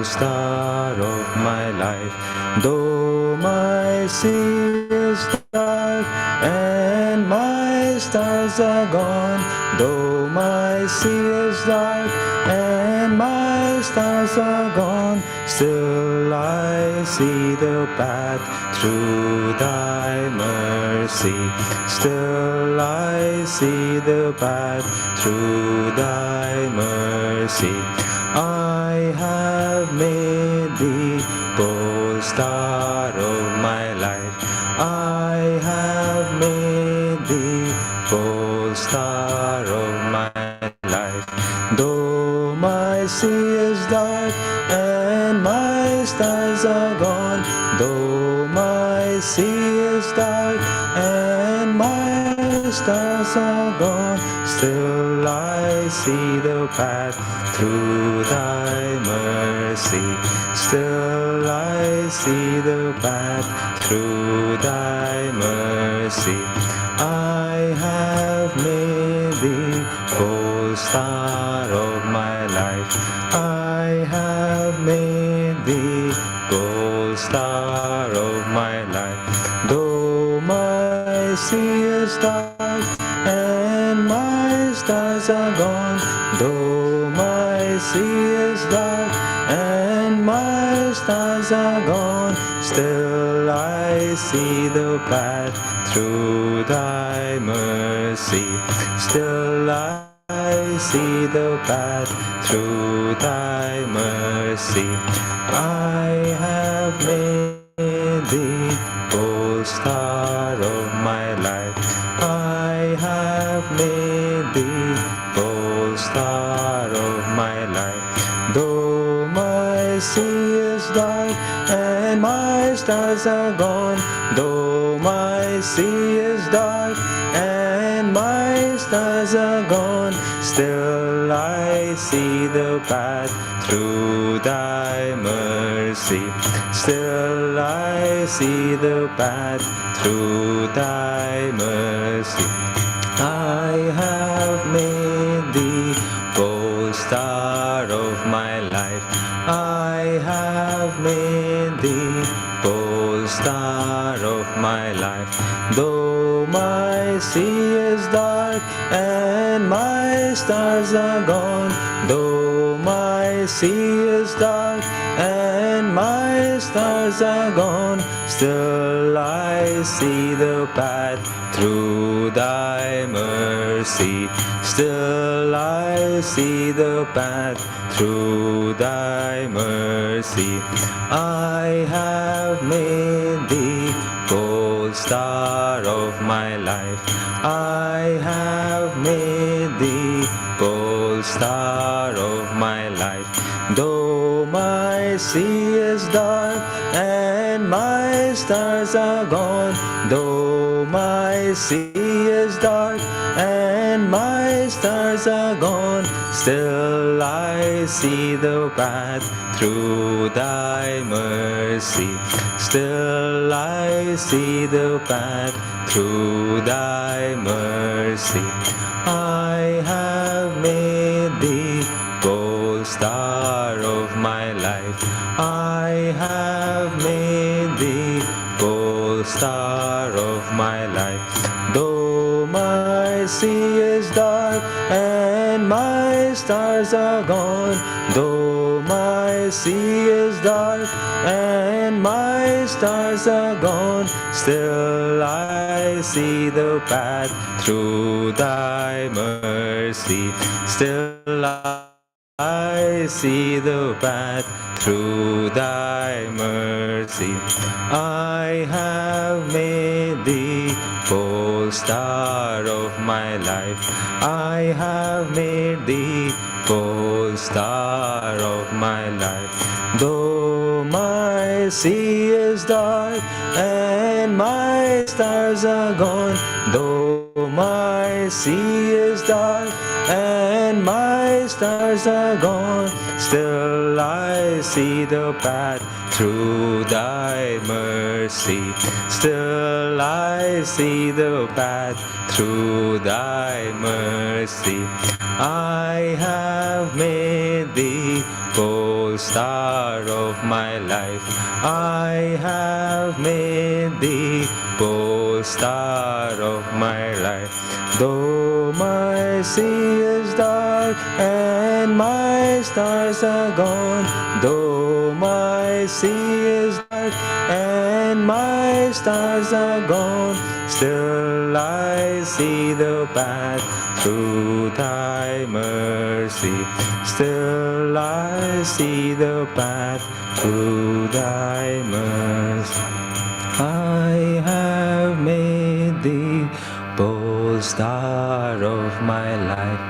star of my life. Though my sea is dark and my stars are gone, though my sea is dark and my stars are gone, still I see the path through thy mercy. Still I see the path through thy mercy. I have made thee pole star of my life. I have made thee pole star of my life. Though my sea is dark and my stars are gone, though my sea is dark and my stars are gone, still I see the path through thy mercy. Still I see the path through thy mercy. I have made thee pole star of my life. I have made thee pole star of my life. Though my sea is dark and my stars are gone, though my sea is dark and my stars are gone, still I see the path through thy mercy. Still I see the path through thy mercy. I have made thee pole star of my life. I have made thee pole star of my life. Though my sea is dark and my stars are gone, though my sea is dark and my stars are gone, still I see the path through thy mercy. Still I see the path through thy mercy. I have made thee pole star of my life. I have made thee pole star of my life. Though my sea is dark and my stars are gone, though my sea is dark and my stars are gone, still I see the path through thy mercy. Still I see the path through thy mercy. I have made thee pole star of my life. I have made thee pole star of my life. Though my sea is dark and my stars are gone, though my sea is dark and my stars are gone, still I see the path through thy mercy. Still I see the path through thy mercy. I have made thee pole star of my life. I have made thee pole star of my life. Though my sea is dark and my stars are gone, though my sea is dark and my stars are gone, still I see the path through thy mercy. Still I see the path through thy mercy. I have made thee pole star of my life. I have made thee pole star of my life. Though my sea is dark and my stars are gone, though my sea is dark and my stars are gone, still I see the path through thy mercy. Still I see the path through thy mercy. I have made thee pole pole star of my life. I have made thee pole star of my life. Though my sea is dark and my stars are gone, though my sea is dark and my stars are gone, still I see the path through thy mercy. Still I see the path through thy mercy. I have made thee pole star of my life.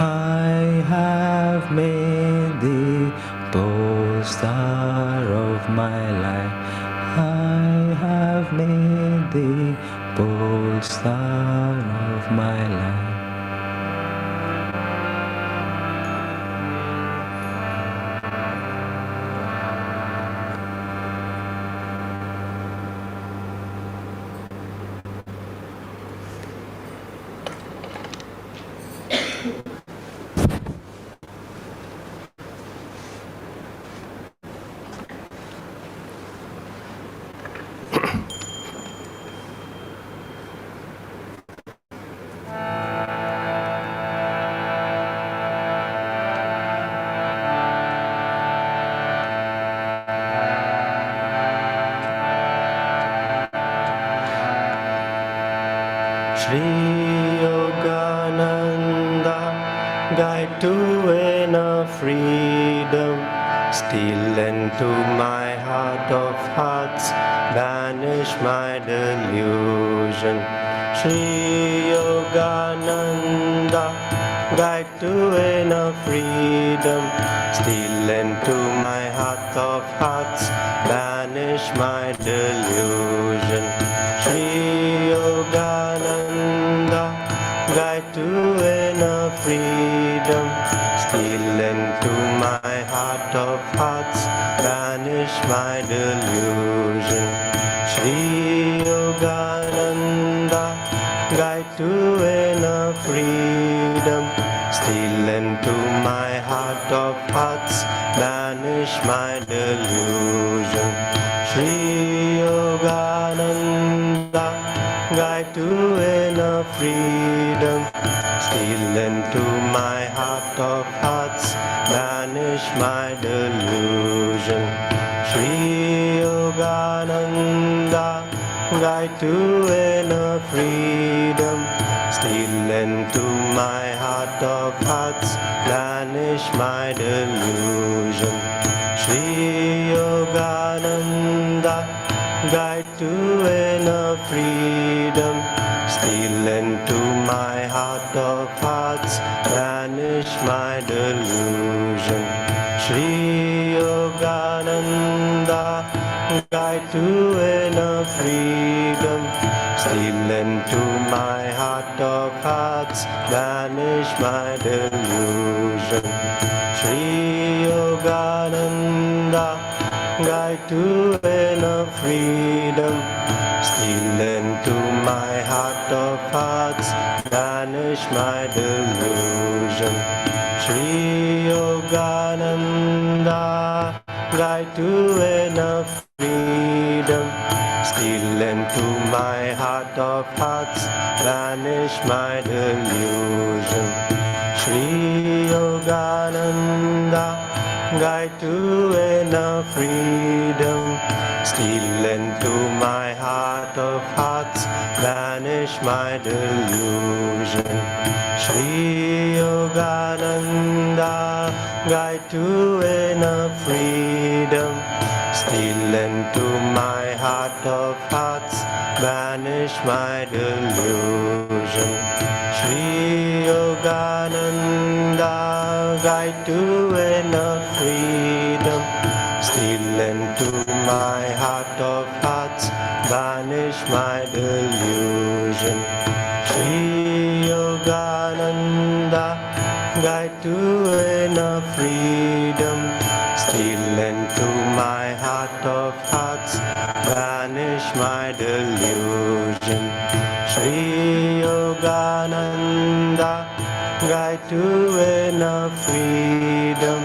I have made thee pole star of my life. I have made thee pole star of my life. Shri Yogananda, guide to inner freedom, steal into my heart of hearts, banish my delusion. Shri Yogananda, guide to inner freedom, steal into my heart of hearts, banish my delusion. Shri Yogananda, guide to inner freedom, steal into my heart of hearts, banish my delusion. Shri Yogananda, guide to inner freedom, steal into my heart of hearts, banish my delusion. Shri Yogananda, guide to inner freedom, steal into my heart of hearts, banish my delusion. Shri Yogananda, guide to inner freedom, steal into my heart of hearts, banish my delusion. Shri Yogananda, guide to inner freedom, steal into my heart of hearts, banish my delusion. Shri Yogananda, guide to inner freedom, steal into my heart of hearts, banish my delusion. Shri Yogananda, guide to inner freedom, steal into my heart of hearts, banish my delusion. Shri Yogananda, guide to inner freedom, steal into my heart of hearts, banish my delusion. Shri Yogananda, guide to inner freedom, steal into my heart of hearts, banish my delusion. Shri Yogananda, guide to inner freedom, steal into my heart of hearts, banish my delusion. Shri Yogananda, guide to inner freedom, steal into my heart of hearts, banish my delusion. Shri Yogananda, guide to inner freedom, steal into my heart of hearts, banish my delusion. Shri Yogananda, guide to inner freedom,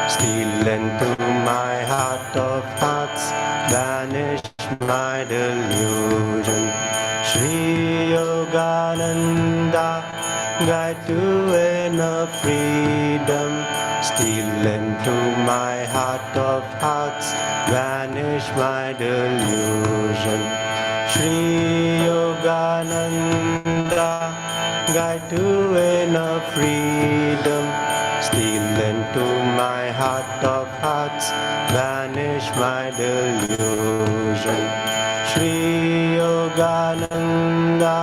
steal Still into my heart of hearts, vanish my delusion. Sri Yogananda, guide to inner freedom. Still into my heart of hearts, vanish my delusion. Sri Yogananda, guide to inner freedom. Still into my heart of hearts, vanish my delusion. Sri Yogananda,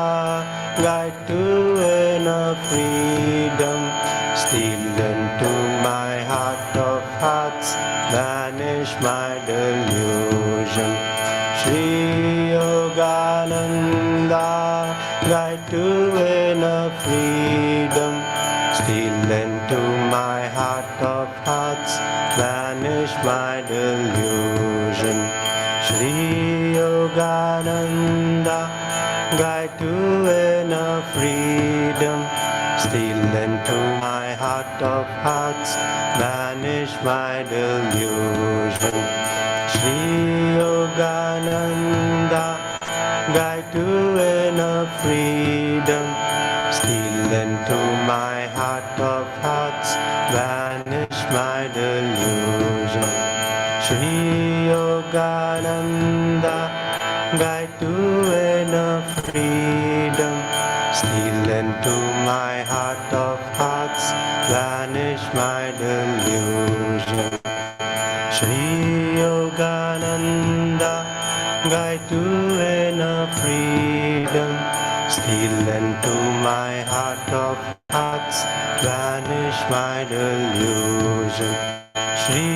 guide to inner freedom. Still into my heart of hearts, vanish my delusion. Sri Yogananda, guide to inner freedom. Still into my heart of hearts, vanish my delusion. Sri Yogananda, guide to inner freedom. Still into my heart of hearts, vanish my delusion. Sri Yogananda, guide to inner freedom. Still into my heart of hearts, vanish my delusion. Sri Yogananda, guide to inner freedom. Still into my heart of hearts, vanish my delusion. Sri Yogananda, guide to inner freedom. Still into my heart of hearts, vanish my delusion. Sri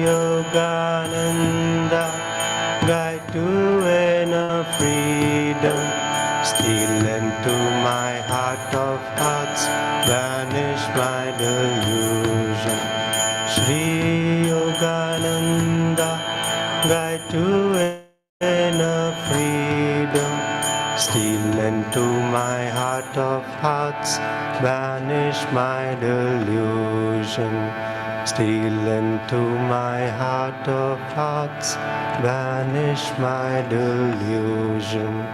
Yogananda, guide to inner freedom. Still into my heart of hearts, vanish my delusion. Sri Yogananda, guide to inner freedom. Still into my heart of hearts, vanish my delusion. Still into my heart of hearts, vanish my delusion.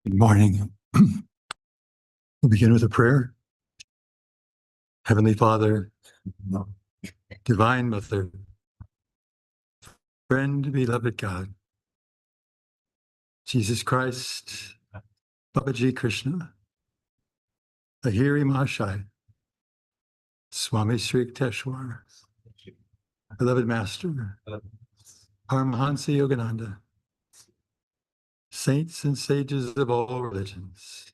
Good morning. We'll begin with a prayer. Heavenly Father, Divine Mother, friend, beloved God, Jesus Christ, Babaji Krishna, Ahiri Mahashai, Swami Sri Yukteswar, beloved Master, Paramahansa Yogananda, saints and sages of all religions,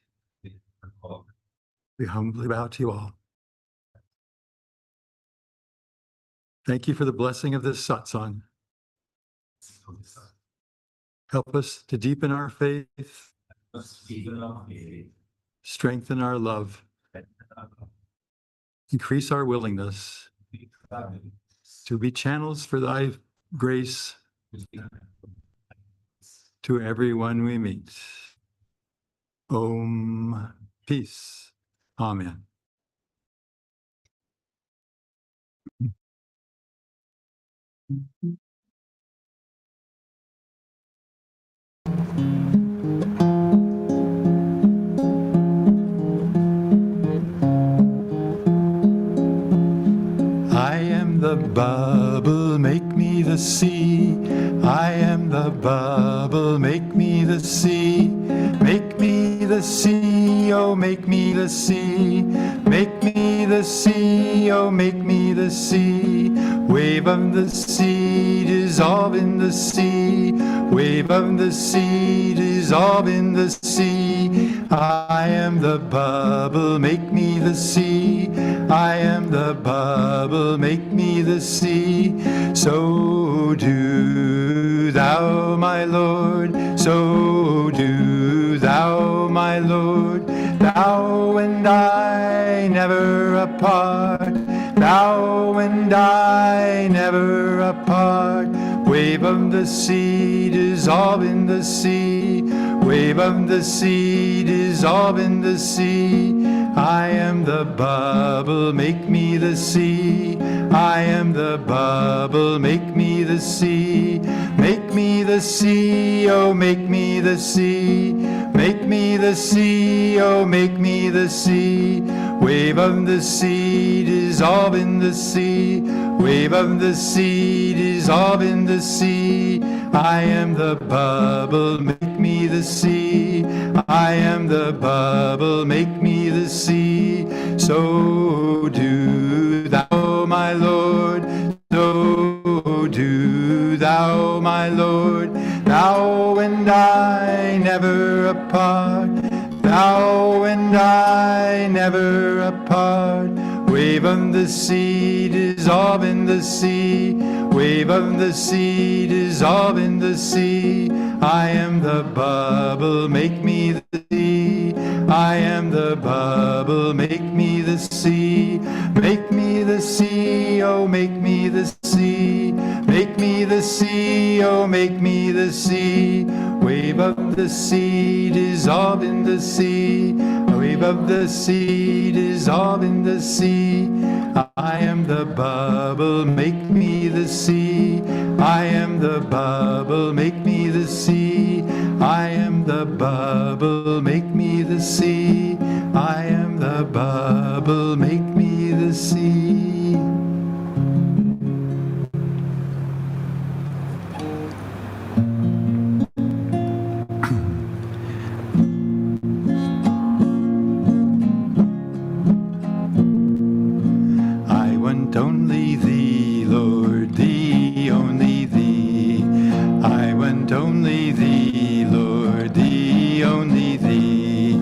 we humbly bow to you all. Thank you for the blessing of this satsang. Help us to deepen our faith, strengthen our love, increase our willingness, to be channels for thy grace to everyone we meet. Om. Peace. Amen. I am the bubble, make me the sea. I am the bubble, make me the sea. Make me the sea, oh make me the sea. Make me the sea, oh make me the sea. Wave of the sea, dissolve in the sea. Wave of the sea, dissolve in the sea. I am the bubble, make me the sea. I am the bubble, make me the sea. So do thou, my Lord, so do thou, my Lord. Thou and I never apart, thou and I never apart. Wave of the sea, dissolve in the sea. Wave of the sea, dissolve in the sea. I am the bubble, make me the sea. I am the bubble, make me the sea. Make me the sea, oh make me the sea. Make me the sea, oh make me the sea. Wave of the sea, dissolve in the sea. Wave of the sea, dissolve in the sea. I am the bubble, make me the sea. I am the bubble, make me the sea. So do thou, my Lord, so do thou, my Lord. Thou and I never apart, thou and I never apart. Wave of the sea, dissolve in the sea. Wave of the sea, dissolve in the sea. I am the bubble, make me the sea. I am the bubble, make me the sea. Make me the sea, oh make me the sea. Make me the sea, oh make me the sea. Wave of the sea, dissolve in the sea. Wave of the sea, dissolve in the sea. I am the bubble, make me the sea. I am the bubble, make me the sea. I am the bubble, make me the sea. I am the bubble, make me the sea. I want only thee, Lord, thee, only thee. I want only thee, Lord, thee, only thee.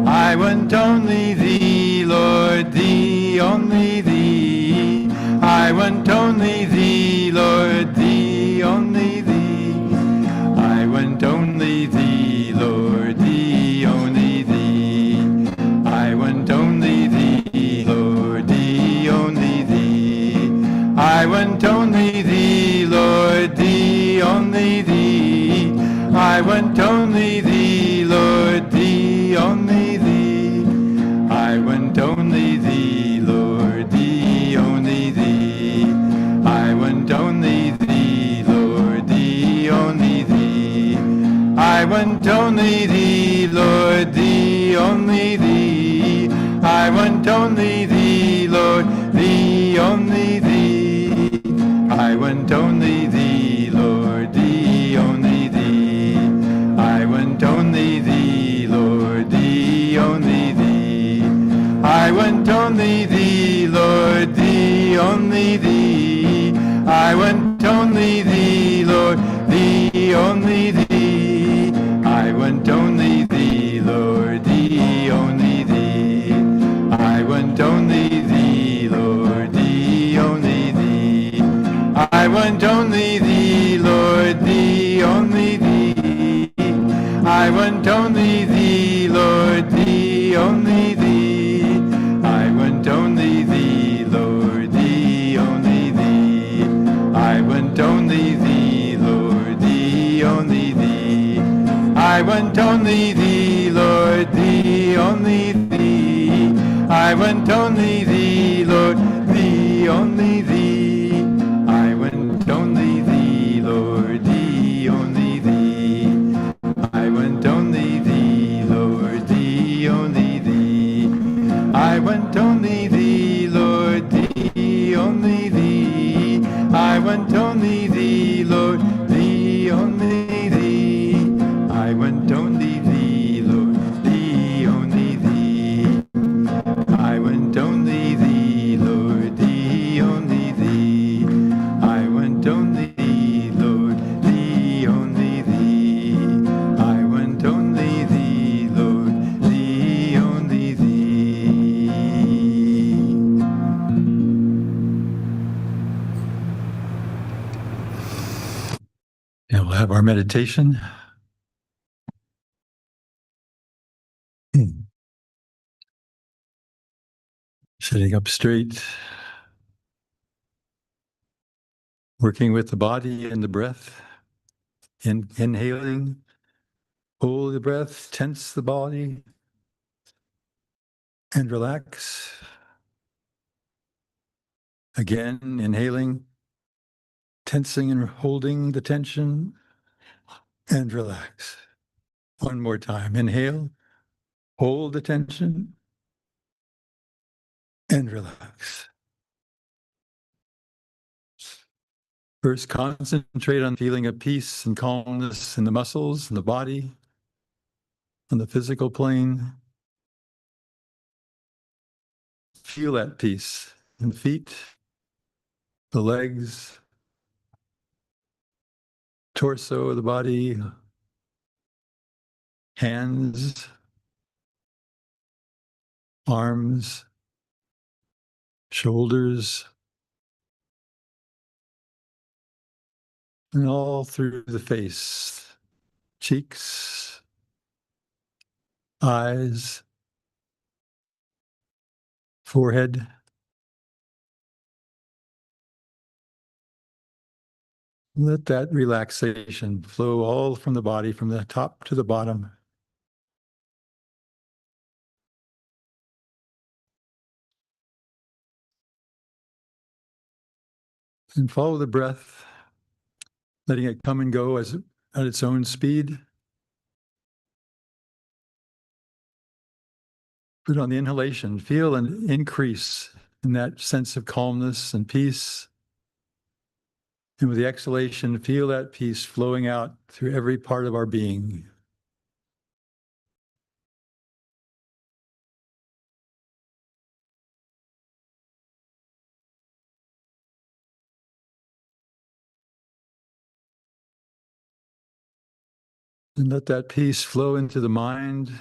I want only thee, Lord, thee, only thee. I want only thee, Lord, thee, only thee. I want only thee, Lord, thee, only thee. I want only thee, Lord, thee, only thee. I want only thee, Lord, thee, only thee. I want only thee, Lord, thee, only thee. I want only thee, Lord, thee, only thee. I want only thee, Lord, thee, only thee. I want only thee, Lord, thee, only thee. I want only thee, Lord, thee, only thee. I want only thee, Lord, thee, only thee. I want only thee, Lord, thee, only thee. I want only thee, Lord, thee, only thee. I want only thee, Lord, thee, only thee. I want only thee, Lord, thee, only thee. I want only thee, Lord, thee, only thee. I want only thee, Lord, thee, only thee. I want only thee, Lord, thee, only thee. I want only thee, Lord, thee, only thee. I want only thee, Lord, thee, only thee. I want only thee, Lord, thee, only thee. I want only thee, Lord, thee, only thee. I want only thee, Lord, thee, only thee. I want only thee, Lord, thee, only thee. I want only thee, Lord, thee, only thee. I want only thee, Lord, thee, only thee. I want only thee, Lord, thee, only thee. I want only thee, Lord, thee, only thee. I want only thee, Lord, thee, only thee. And we'll have our meditation. Sitting up straight, working with the body and the breath, inhaling, hold the breath, tense the body, and relax. Again, inhaling, tensing and holding the tension, and relax. One more time. Inhale, hold the tension, and relax. First, concentrate on feeling of peace and calmness in the muscles, in the body, on the physical plane. Feel that peace in the feet, the legs, torso of the body, hands, arms, shoulders, and all through the face, cheeks, eyes, forehead. Let that relaxation flow all from the body, from the top to the bottom. And follow the breath, letting it come and go at its own speed. But on the inhalation, feel an increase in that sense of calmness and peace. And with the exhalation, feel that peace flowing out through every part of our being. And let that peace flow into the mind,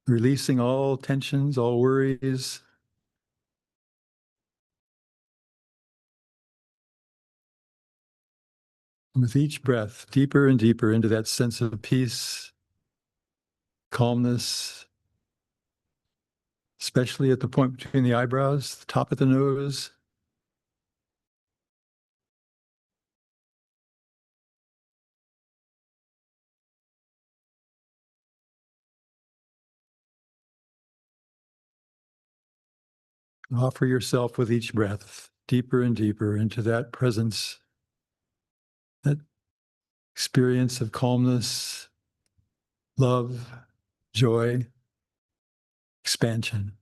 releasing all tensions, all worries. With each breath, deeper and deeper into that sense of peace, calmness, especially at the point between the eyebrows, the top of the nose. Offer yourself with each breath deeper and deeper into that presence, that experience of calmness, love, joy, expansion.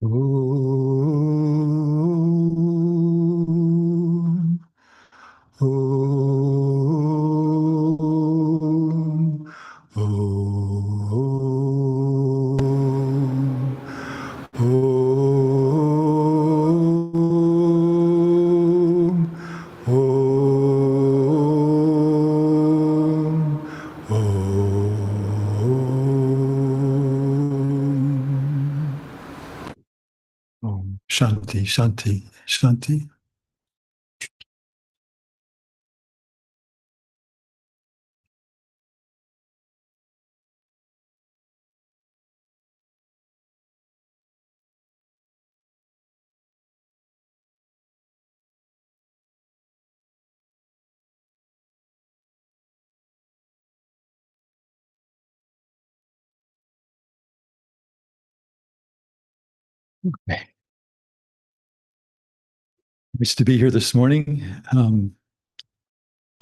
Om. Om. Om. Om. Om. Om. Om. Shanti, Shanti, Shanti. Okay. Nice to be here this morning.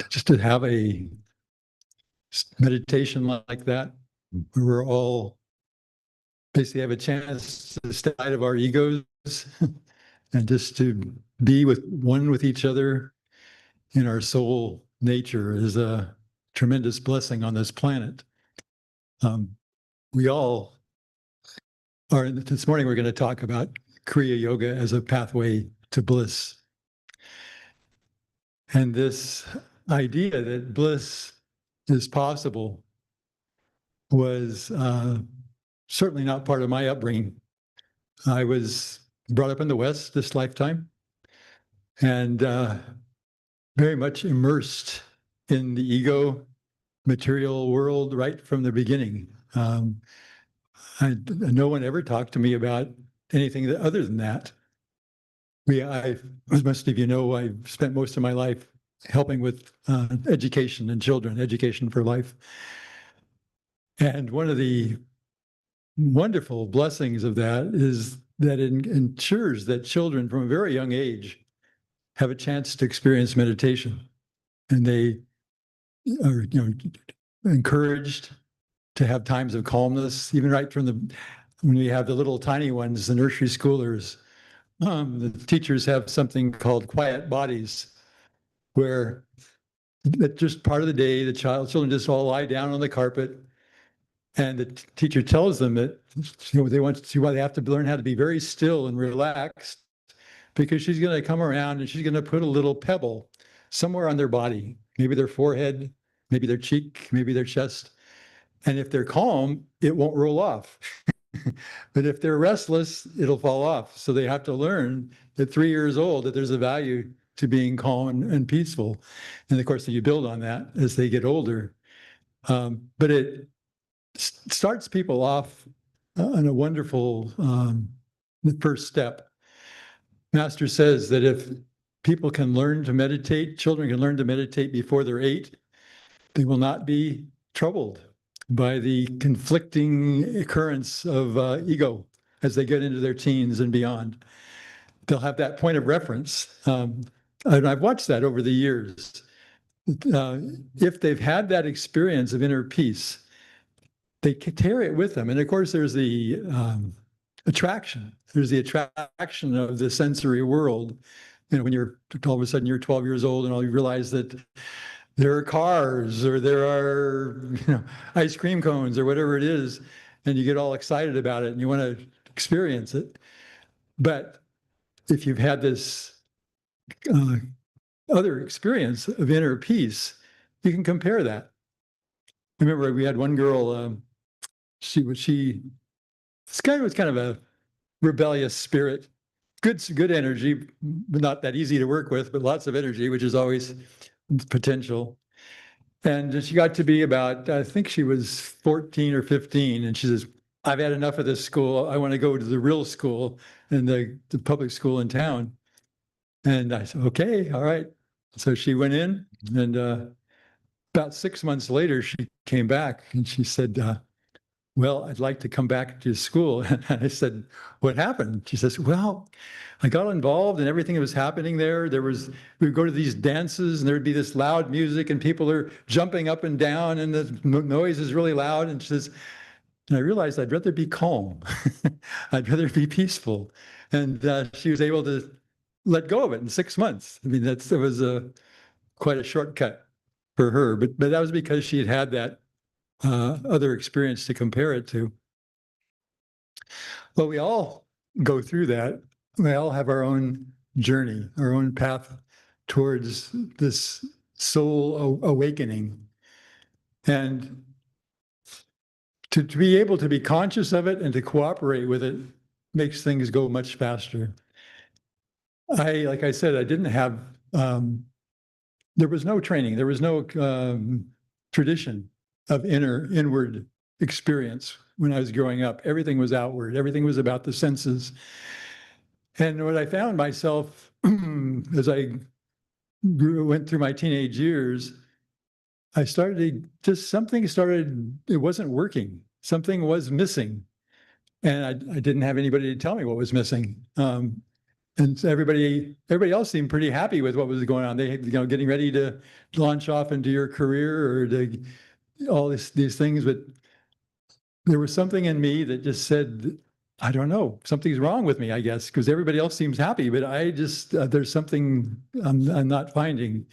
Just to have a meditation like that, where we're all basically have a chance to step out of our egos and just to be with one with each other in our soul nature is a tremendous blessing on this planet. We all are, this morning we're going to talk about Kriya Yoga as a pathway to bliss. And this idea that bliss is possible was certainly not part of my upbringing. I was brought up in the West this lifetime and very much immersed in the ego material world right from the beginning. No one ever talked to me about anything other than that. As most of you know, I spent most of my life helping with education and children, education for life. And one of the wonderful blessings of that is that it ensures that children from a very young age have a chance to experience meditation. And they are, encouraged to have times of calmness, even right from when we have the little tiny ones, the nursery schoolers. The teachers have something called quiet bodies, where that just part of the day, the children just all lie down on the carpet, and the teacher tells them that they have to learn how to be very still and relaxed, because she's going to come around and she's going to put a little pebble somewhere on their body, maybe their forehead, maybe their cheek, maybe their chest. And if they're calm, it won't roll off. But if they're restless, it'll fall off. So they have to learn at 3 years old that there's a value to being calm and peaceful. And of course, you build on that as they get older. But it starts people off on a wonderful first step. Master says that if people can learn to meditate, children can learn to meditate before they're 8, they will not be troubled by the conflicting currents of ego as they get into their teens and beyond. They'll have that point of reference. And I've watched that over the years. If they've had that experience of inner peace, they carry it with them. And of course, there's the attraction. There's the attraction of the sensory world. When you're all of a sudden you're 12 years old and all you realize that there are cars or there are ice cream cones or whatever it is, and you get all excited about it and you want to experience it. But if you've had this other experience of inner peace, you can compare that. I remember we had one girl, this guy was kind of a rebellious spirit, good energy, but not that easy to work with, but lots of energy, which is always potential. And she got to be about, I think she was 14 or 15, and she says, I've had enough of this school. I want to go to the real school and the public school in town. And I said, okay, all right. So she went in, and about 6 months later, she came back and she said, well, I'd like to come back to school. And I said, what happened? She says, well, I got involved in everything that was happening there. We would go to these dances and there would be this loud music and people are jumping up and down and the noise is really loud. And she says, And I realized I'd rather be calm. I'd rather be peaceful. And she was able to let go of it in 6 months. I mean, it was quite a shortcut for her, but that was because she had had that other experience to compare it to. Well, we all go through that. We all have our own journey, our own path towards this soul awakening. And to be able to be conscious of it and to cooperate with it makes things go much faster. Like I said, I didn't have, there was no training, there was no tradition of inward experience when I was growing up. Everything was outward, everything was about the senses. And what I found myself as I went through my teenage years, I started it wasn't working. Something was missing. And I didn't have anybody to tell me what was missing. And so everybody else seemed pretty happy with what was going on. They, getting ready to launch off into your career or to all these things. But there was something in me that just said, I don't know, something's wrong with me, I guess, because everybody else seems happy, but I just, there's something I'm not finding.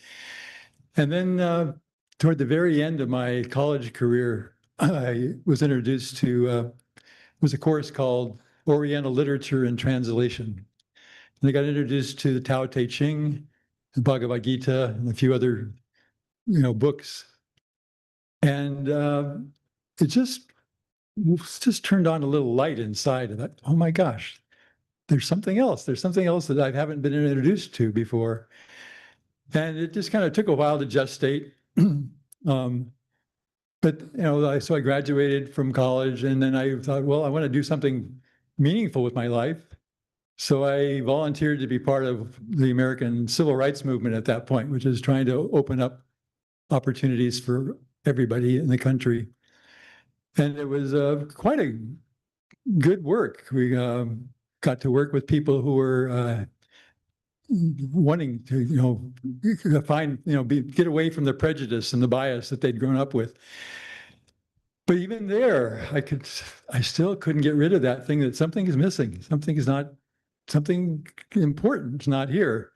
And then toward the very end of my college career, I was introduced to, was a course called Oriental Literature and Translation. And I got introduced to the Tao Te Ching, the Bhagavad Gita, and a few other, books. And it just turned on a little light inside. And I thought, oh my gosh, there's something else. There's something else that I haven't been introduced to before. And it just kind of took a while to gestate. But, so I graduated from college, and then I thought, well, I want to do something meaningful with my life. So I volunteered to be part of the American Civil Rights Movement at that point, which is trying to open up opportunities for everybody in the country. And it was quite a good work. We got to work with people who were wanting to, get away from the prejudice and the bias that they'd grown up with. But even there, I still couldn't get rid of that thing that something is missing. Something important is not here.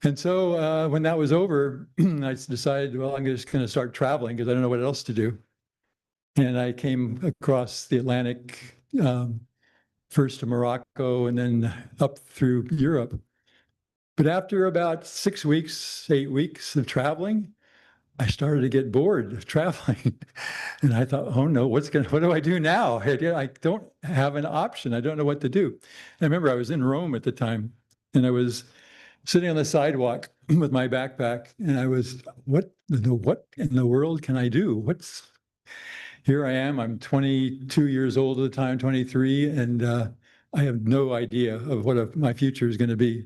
And so when that was over, I decided, well, I'm just going to start traveling because I don't know what else to do. And I came across the Atlantic, first to Morocco and then up through Europe. But after about 6 weeks, 8 weeks of traveling, I started to get bored of traveling. And I thought, oh no, what do I do now? I don't have an option. I don't know what to do. And I remember I was in Rome at the time, and I was sitting on the sidewalk with my backpack, and I was, what in the world can I do? Here I am, I'm 22 years old at the time, 23, and I have no idea of what my future is going to be.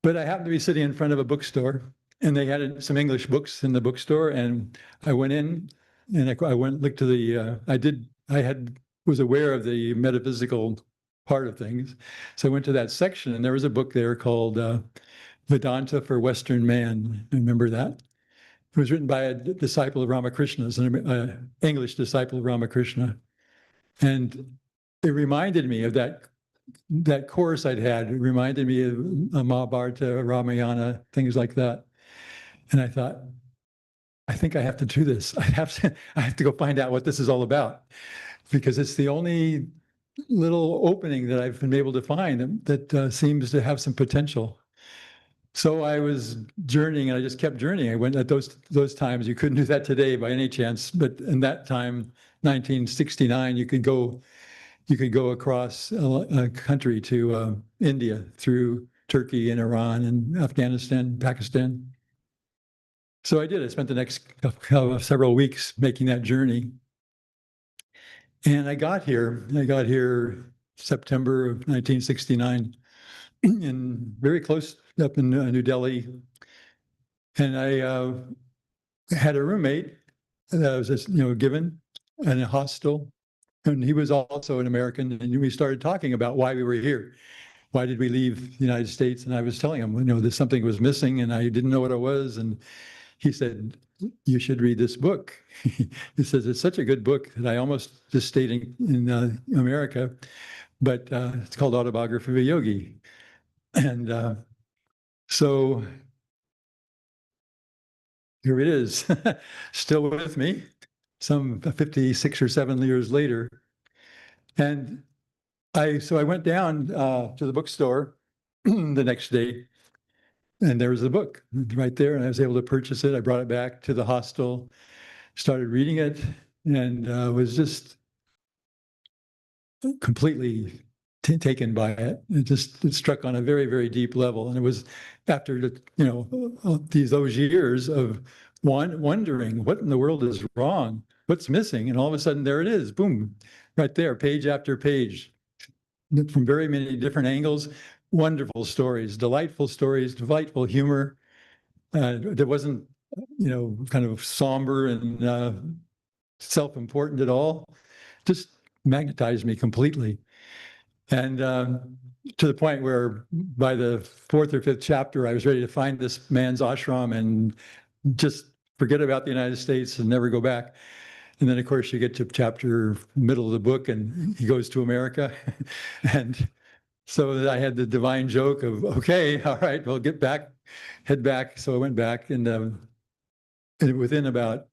But I happened to be sitting in front of a bookstore, and they had some English books in the bookstore, and I went in, and I went looked to the. Was aware of the metaphysical part of things, so I went to that section, and there was a book there called Vedanta for Western Man. Remember that? It was written by a disciple of Ramakrishna's, an English disciple of Ramakrishna, and it reminded me of that course I'd had. It reminded me of Mahabharata, Ramayana, things like that. And I thought, I think I have to do this. I have to go find out what this is all about, because it's the only little opening that I've been able to find that seems to have some potential. So I was journeying, and I just kept journeying. I went at those times. You couldn't do that today by any chance, but in that time, 1969, you could go across a country to India through Turkey and Iran and Afghanistan, Pakistan. So I did. I spent the next several weeks making that journey. And I got here September of 1969, and very close up in New Delhi. And I had a roommate that I was just, given in a hostel. And he was also an American, and we started talking about why we were here. Why did we leave the United States? And I was telling him, that something was missing, and I didn't know what it was. And he said, you should read this book. He says, it's such a good book that I almost just stayed in America, but it's called Autobiography of a Yogi. And so here it is, still with me, some 56 or 7 years later. And so I went down to the bookstore the next day, and there was the book right there, and I was able to purchase it. I brought it back to the hostel, started reading it, and was just completely taken by it. It struck on a very, very deep level. And it was after those years of wondering what in the world is wrong, what's missing, and all of a sudden there it is, boom, right there, page after page, from very many different angles. Wonderful stories, delightful humor. That wasn't, kind of somber and self-important at all. Just magnetized me completely. And to the point where by the 4th or 5th chapter, I was ready to find this man's ashram and just forget about the United States and never go back. And then, of course, you get to chapter middle of the book and he goes to America. And so I had the divine joke of, okay, all right, well, head back. So I went back, and within about,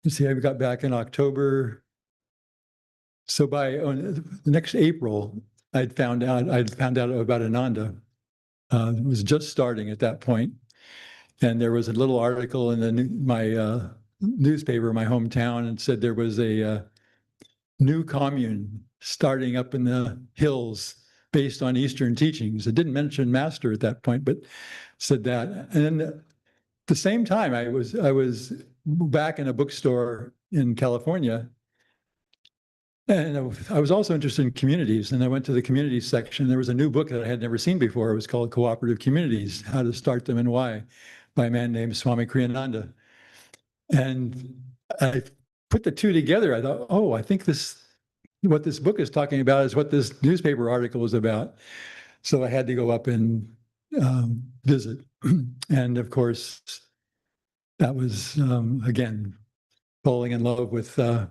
I got back in October. So by the next April, I'd found out about Ananda. It was just starting at that point. And there was a little article in my newspaper, my hometown, and said there was a new commune starting up in the hills based on Eastern teachings. It didn't mention Master at that point, but said that. And then at the same time, I was back in a bookstore in California, and I was also interested in communities. And I went to the communities section. There was a new book that I had never seen before. It was called Cooperative Communities: How to Start Them and Why, by a man named Swami Kriyananda. And I put the two together. I thought, oh, I think what this book is talking about is what this newspaper article is about. So I had to go up and visit. And of course, that was, again, falling in love with the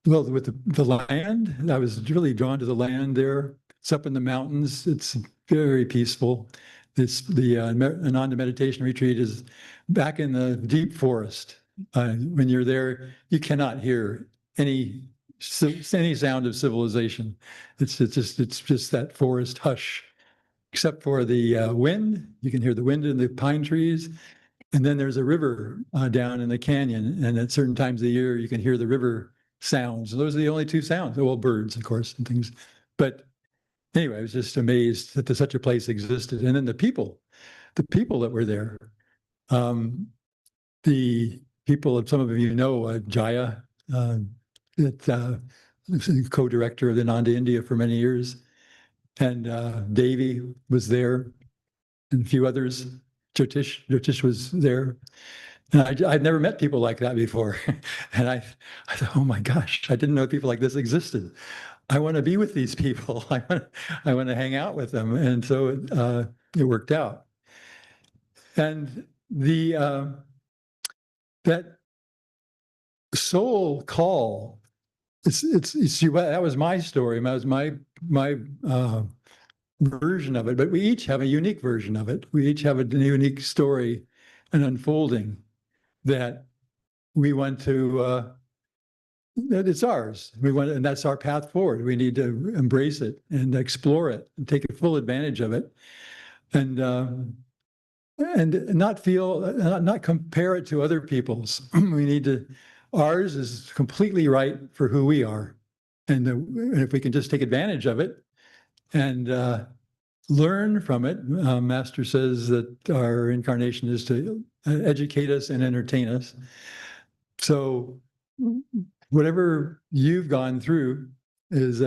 land. I was really drawn to the land there. It's up in the mountains. It's very peaceful. The Ananda Meditation Retreat is back in the deep forest. When you're there, you cannot hear any sound of civilization. It's just that forest hush, except for the wind. You can hear the wind in the pine trees. And then there's a river down in the canyon. And at certain times of the year, you can hear the river sounds. Those are the only two sounds. Well, birds, of course, and things. But anyway, I was just amazed that such a place existed. And then the people that were there. The people, some of you know, Jaya, co-director of the Ananda India for many years. And Devi was there, and a few others. Jyotish was there. And I'd never met people like that before. And I thought, oh my gosh, I didn't know people like this existed. I want to be with these people. I want to hang out with them. And so it worked out. And that soul call, that was my story. That was my version of it. But we each have a unique version of it. We each have a unique story, an unfolding that we want to. That it's ours. And that's our path forward. We need to embrace it and explore it and take full advantage of it, and not compare it to other people's. We need to. Ours is completely right for who we are, and if we can just take advantage of it and learn from it. Master says that our incarnation is to educate us and entertain us. So whatever you've gone through is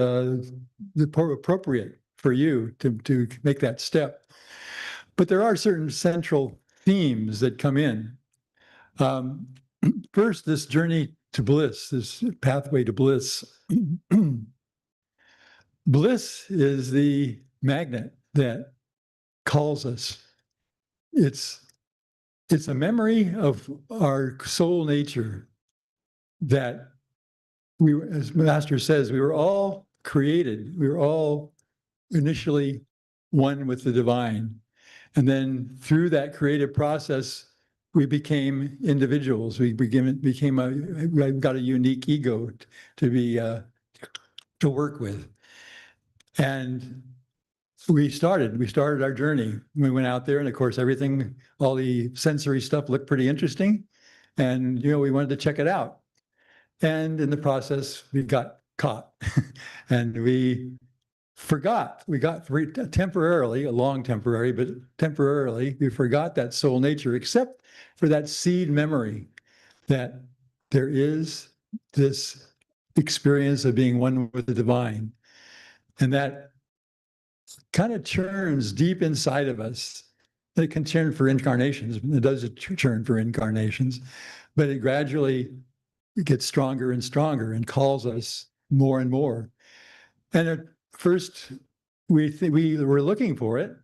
appropriate for you to make that step. But there are certain central themes that come in. First, this journey to bliss, this pathway to bliss. Bliss is the magnet that calls us. It's it's a memory of our soul nature that we, as Master says, we were all created. We were all initially one with the divine. And then through that creative process, we became individuals. We got a unique ego to work with. And we started our journey. We went out there, and of course, everything, all the sensory stuff looked pretty interesting. And, we wanted to check it out. And in the process, we got caught and we forgot. We got temporarily, a long temporary, but temporarily, we forgot that soul nature, except for that seed memory that there is this experience of being one with the divine. And that kind of churns deep inside of us. It can churn for incarnations. It does churn for incarnations, but it gradually gets stronger and stronger and calls us more and more. And at first, we were looking for it.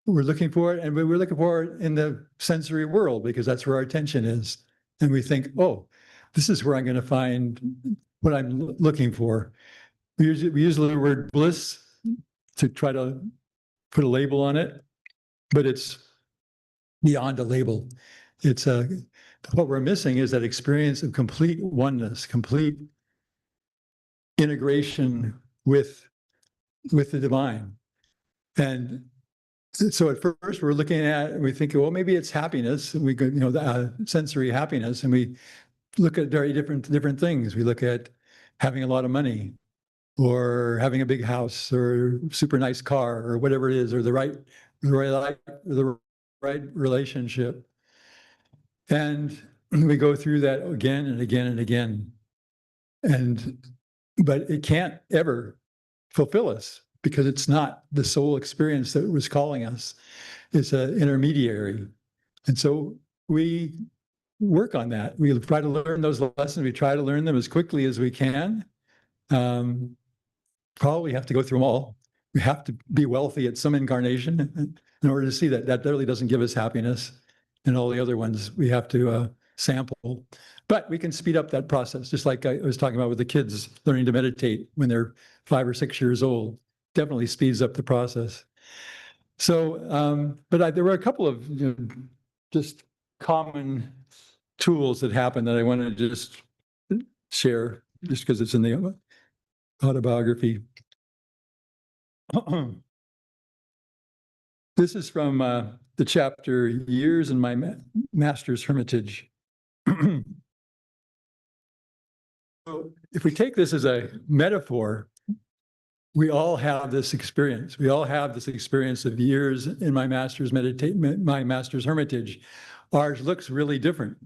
We're looking for it, and we were looking for it in the sensory world because that's where our attention is. And we think, oh, this is where I'm going to find what I'm looking for. We use the word bliss to try to put a label on it, but it's beyond a label. It's what we're missing is that experience of complete oneness, complete integration with the divine. And so at first we're looking at, and we think, well, maybe it's happiness. And we go, the sensory happiness, and we look at very different things. We look at having a lot of money, or having a big house, or super nice car, or whatever it is, or the right relationship. And we go through that again and again and again. But it can't ever fulfill us because it's not the soul experience that was calling us. It's an intermediary. And so we work on that. We try to learn those lessons. We try to learn them as quickly as we can. Probably have to go through them all. We have to be wealthy at some incarnation in order to see that. That really doesn't give us happiness. And all the other ones we have to sample. But we can speed up that process, just like I was talking about with the kids learning to meditate when they're 5 or 6 years old. Definitely speeds up the process. So, but there were a couple of just common tools that happened that I want to just share, just because it's in the autobiography. This is from the chapter Years in My Master's Hermitage. So if we take this as a metaphor, we all have this experience. We all have this experience of years in my master's hermitage. Ours looks really different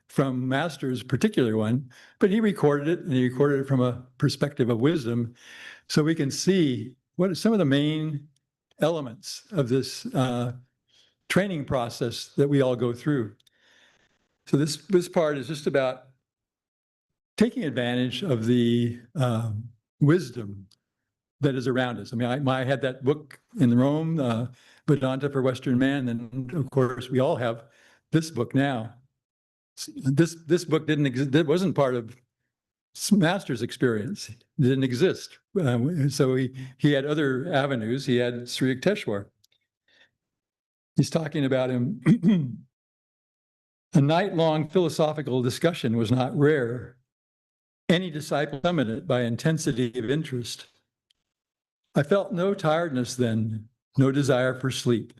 from Master's particular one, but he recorded it, and he recorded it from a perspective of wisdom, so we can see what are some of the main elements of this training process that we all go through. So this part is just about taking advantage of the wisdom that is around us. I mean, I had that book in Rome, Vedanta for Western Man, and of course we all have this book now. This book didn't exist. It wasn't part of Master's experience. It didn't exist. So he had other avenues. He had Sri Yukteswar. He's talking about him. A night-long philosophical discussion was not rare. Any disciple summoned it by intensity of interest. I felt no tiredness then, no desire for sleep.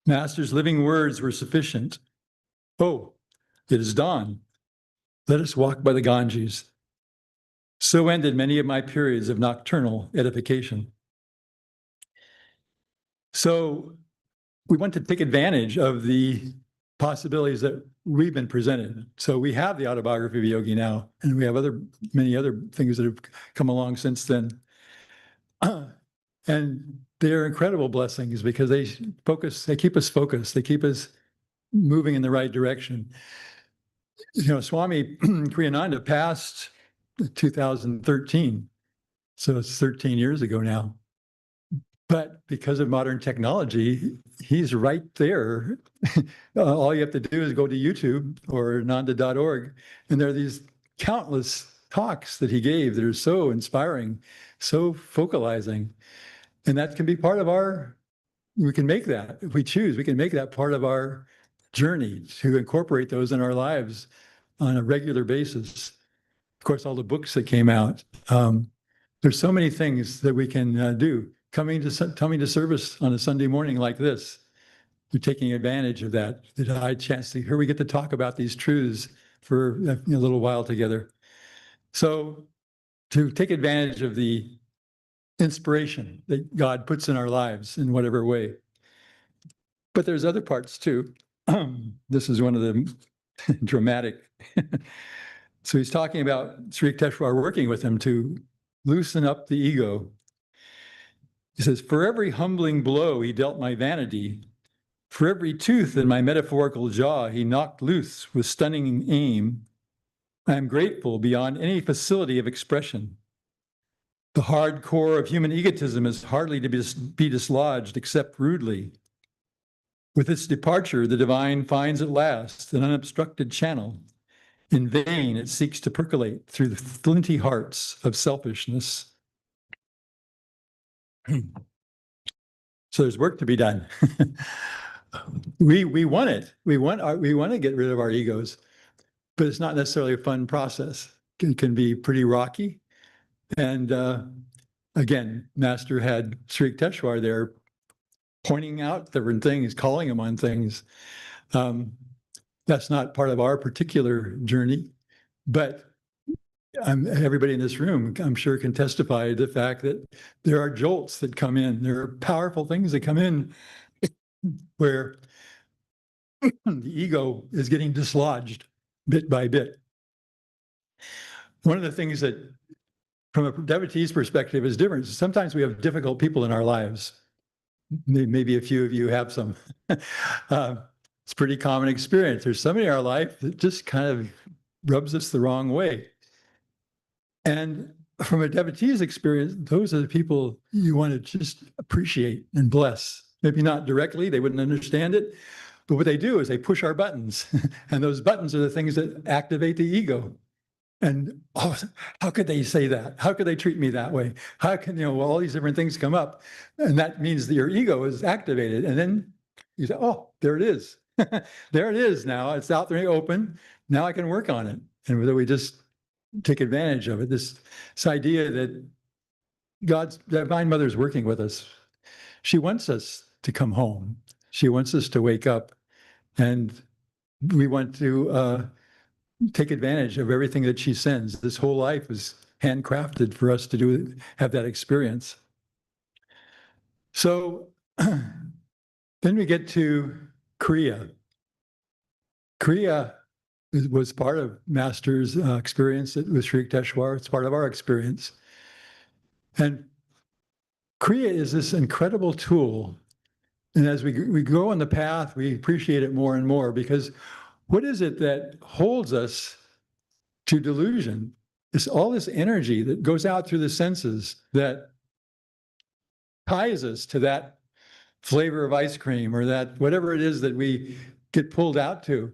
Master's living words were sufficient. Oh, it is dawn. Let us walk by the Ganges. So ended many of my periods of nocturnal edification. So we want to take advantage of the possibilities that we've been presented. So we have the autobiography of a yogi now, and we have many other things that have come along since then. And they're incredible blessings because they keep us focused, they keep us moving in the right direction. Swami Kriyananda passed 2013, so it's 13 years ago now. But because of modern technology, he's right there. All you have to do is go to YouTube or nanda.org, and there are these countless talks that he gave that are so inspiring, so focalizing. And that can be part of we can make that, if we choose, we can make that part of our journey to incorporate those in our lives on a regular basis. Of course, all the books that came out. There's so many things that we can do. Coming to service on a Sunday morning like this, you're taking advantage of that high chance to here we get to talk about these truths for a little while together. So to take advantage of the inspiration that God puts in our lives in whatever way. But there's other parts too. This is one of the dramatic. So he's talking about Sri Yukteswar working with him to loosen up the ego. He says, for every humbling blow he dealt my vanity, for every tooth in my metaphorical jaw he knocked loose with stunning aim, I am grateful beyond any facility of expression. The hard core of human egotism is hardly to be dislodged except rudely. With its departure, the divine finds at last an unobstructed channel. In vain, it seeks to percolate through the flinty hearts of selfishness. So there's work to be done. We want it. We want to get rid of our egos, but it's not necessarily a fun process. It can be pretty rocky. And again, Master had Sri Yukteswar there pointing out different things, calling him on things. That's not part of our particular journey, but everybody in this room, I'm sure, can testify to the fact that there are jolts that come in. There are powerful things that come in where the ego is getting dislodged bit by bit. One of the things that, from a devotee's perspective, is different. Sometimes we have difficult people in our lives. Maybe a few of you have some. It's a pretty common experience. There's somebody in our life that just kind of rubs us the wrong way. And from a devotee's experience, those are the people you want to just appreciate and bless. Maybe not directly, they wouldn't understand it, but what they do is they push our buttons. And those buttons are the things that activate the ego. And oh, how could they say that? How could they treat me that way? How can, all these different things come up. And that means that your ego is activated. And then you say, oh, there it is. There it is now. It's out there open. Now I can work on it. And whether we just take advantage of it, this idea that God's Divine Mother is working with us. She wants us to come home. She wants us to wake up. And we want to take advantage of everything that she sends. This whole life is handcrafted for us to have that experience. So then we get to Kriya. Kriya was part of Master's experience with Sri Yukteswar. It's part of our experience. And Kriya is this incredible tool. And as we go on the path, we appreciate it more and more, because what is it that holds us to delusion? It's all this energy that goes out through the senses that ties us to that flavor of ice cream or that whatever it is that we get pulled out to.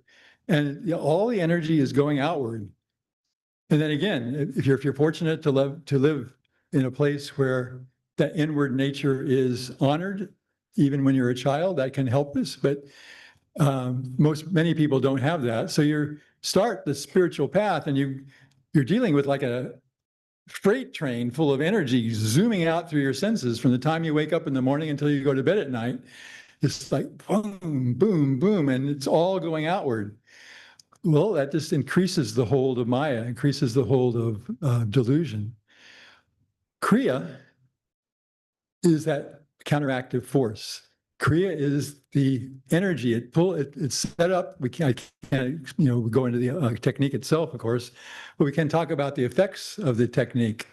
And all the energy is going outward. And then again, if you're fortunate to live in a place where that inward nature is honored, even when you're a child, that can help us. But many people don't have that. So you start the spiritual path and you're dealing with like a freight train full of energy zooming out through your senses from the time you wake up in the morning until you go to bed at night. It's like boom, boom, boom, and it's all going outward. Well, that just increases the hold of Maya, increases the hold of delusion. Kriya is that counteractive force. Kriya is the energy. It's set up. I can't go into the technique itself, of course, but we can talk about the effects of the technique.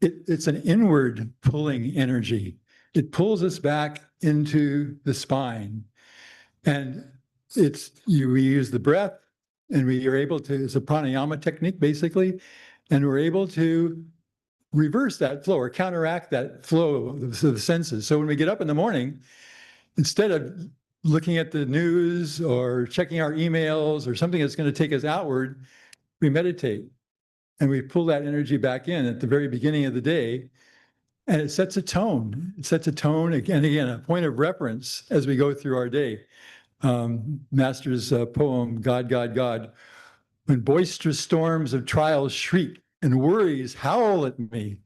It's an inward pulling energy. It pulls us back into the spine, and we use the breath, and we are able to. It's a pranayama technique, basically, and we're able to reverse that flow or counteract that flow of the senses. So when we get up in the morning, instead of looking at the news or checking our emails or something that's going to take us outward, we meditate and we pull that energy back in at the very beginning of the day. And it sets a tone. It sets a tone, again, a point of reference as we go through our day. Master's poem, God, God, God. When boisterous storms of trials shriek and worries howl at me,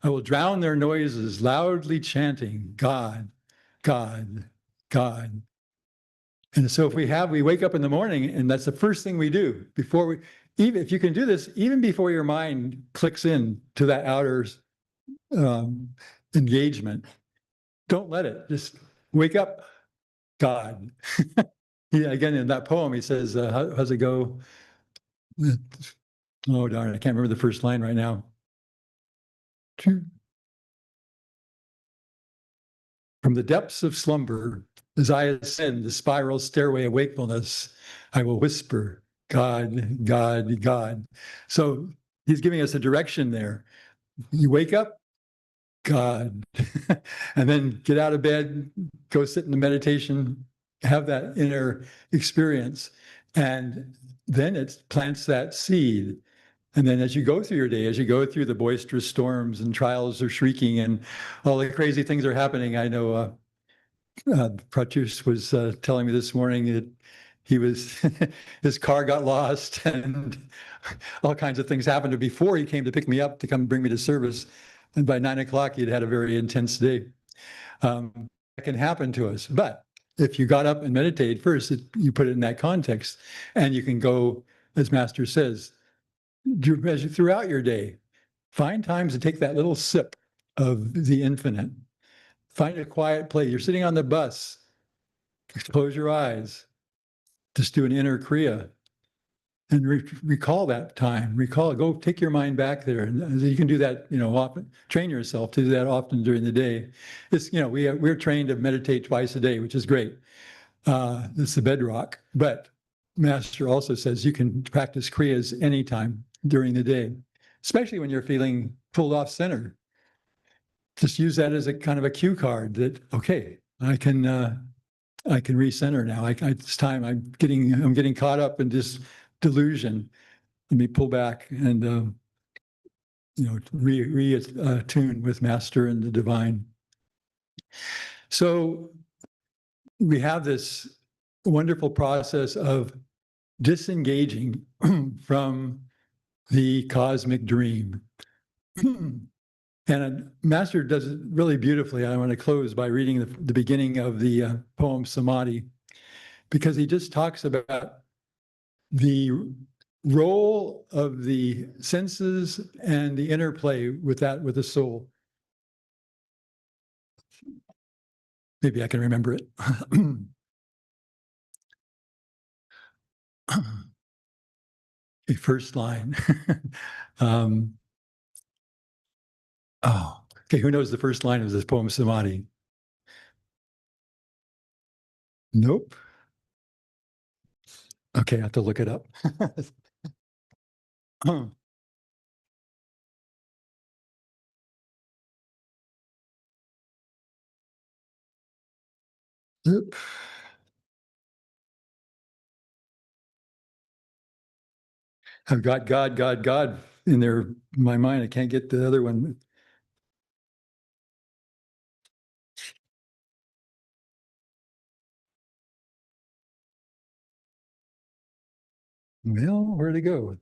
I will drown their noises, loudly chanting, God, God, God. And so if we wake up in the morning, and that's the first thing we do before we, even if you can do this, even before your mind clicks in to that outer engagement, don't let it, just wake up, God. Again, in that poem, he says, how's it go? Oh, darn, I can't remember the first line right now. From the depths of slumber, as I ascend the spiral stairway of wakefulness, I will whisper, God, God, God. So he's giving us a direction there. You wake up, God, and then get out of bed, go sit in the meditation, have that inner experience. And then it plants that seed. And then as you go through your day, as you go through the boisterous storms and trials are shrieking and all the crazy things are happening, I know Pratyush was telling me this morning that he was, his car got lost and all kinds of things happened before he came to pick me up to come bring me to service. And by 9 o'clock, he'd had a very intense day. That can happen to us. But if you got up and meditated first, you put it in that context and you can go, as Master says, throughout your day, find times to take that little sip of the infinite. Find a quiet place. You're sitting on the bus. Close your eyes. Just do an inner Kriya and recall that time. Recall, go take your mind back there. And you can do that, often. Train yourself to do that often during the day. It's, we're trained to meditate twice a day, which is great. It's the bedrock. But Master also says you can practice Kriyas anytime during the day, especially when you're feeling pulled off center. Just use that as a kind of a cue card that, okay, I can recenter now. It's time. I'm getting caught up in this delusion. Let me pull back and reattune with Master and the divine. So we have this wonderful process of disengaging from the cosmic dream. And Master does it really beautifully. I want to close by reading the beginning of the poem Samadhi, because he just talks about the role of the senses and the interplay with the soul. Maybe I can remember it. The first line. Okay, who knows the first line of this poem, Samadhi? Nope. Okay, I have to look it up. Yep. I've got God, God, God in there in my mind. I can't get the other one. Well, where'd it go?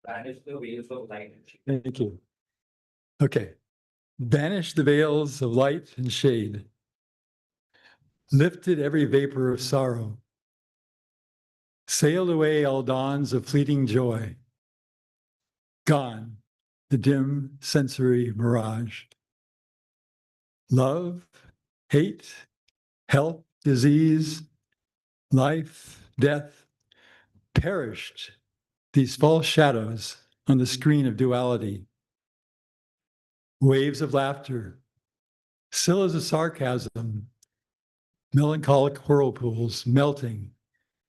Banish the wheels of light. Thank you. Okay. Banish the veils of light and shade. Lifted every vapor of sorrow. Sailed away all dawns of fleeting joy. Gone the dim sensory mirage. Love, hate, health, disease, life, death, perished these false shadows on the screen of duality. Waves of laughter, sillas of sarcasm, melancholic whirlpools melting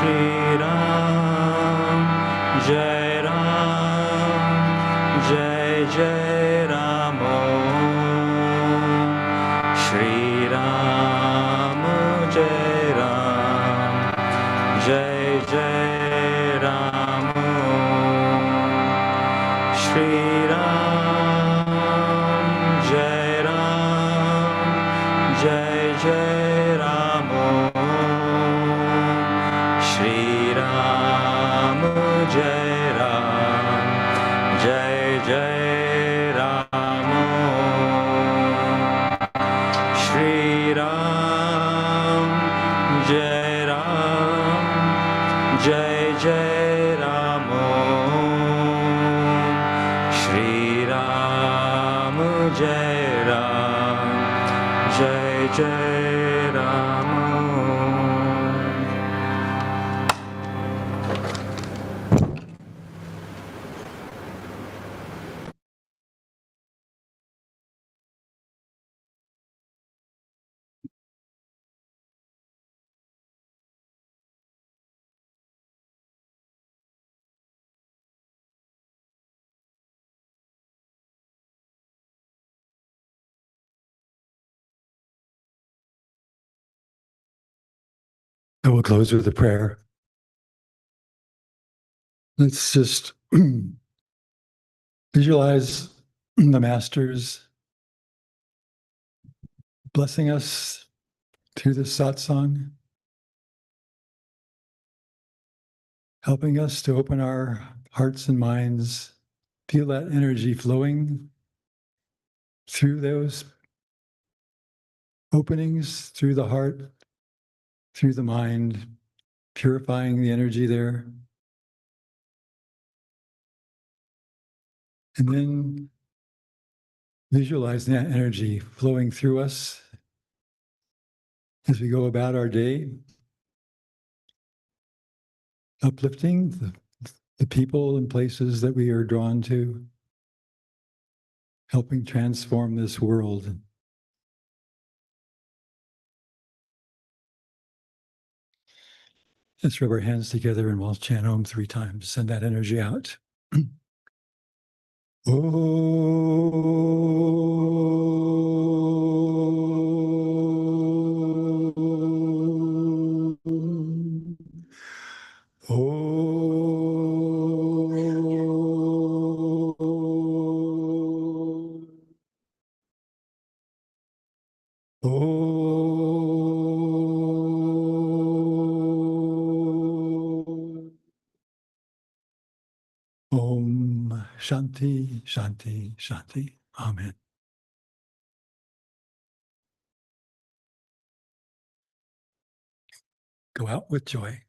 Shri Ram, Jai Ram, Jai Jai Ram Om. Shri Ram, Jai Ram, Jai Jai Ram Om. Shri Ram, Jai Ram, Jai Jai Ram Om. Shri Ram, Jai Ram, Jai Jai Ram Om. Shri Ram, Jai Ram, Jai Jai Ram Om. Shri Ram, Jai Ram, Jai Jai Ram Om. So we'll close with a prayer. Let's just visualize the masters blessing us through the satsang, helping us to open our hearts and minds, feel that energy flowing through those openings, through the heart, through the mind, purifying the energy there. And then visualizing that energy flowing through us as we go about our day, uplifting the people and places that we are drawn to, helping transform this world. Let's rub our hands together and we'll chant Om 3 times. Send that energy out. Om Shanti, Shanti, Shanti. Amen. Go out with joy.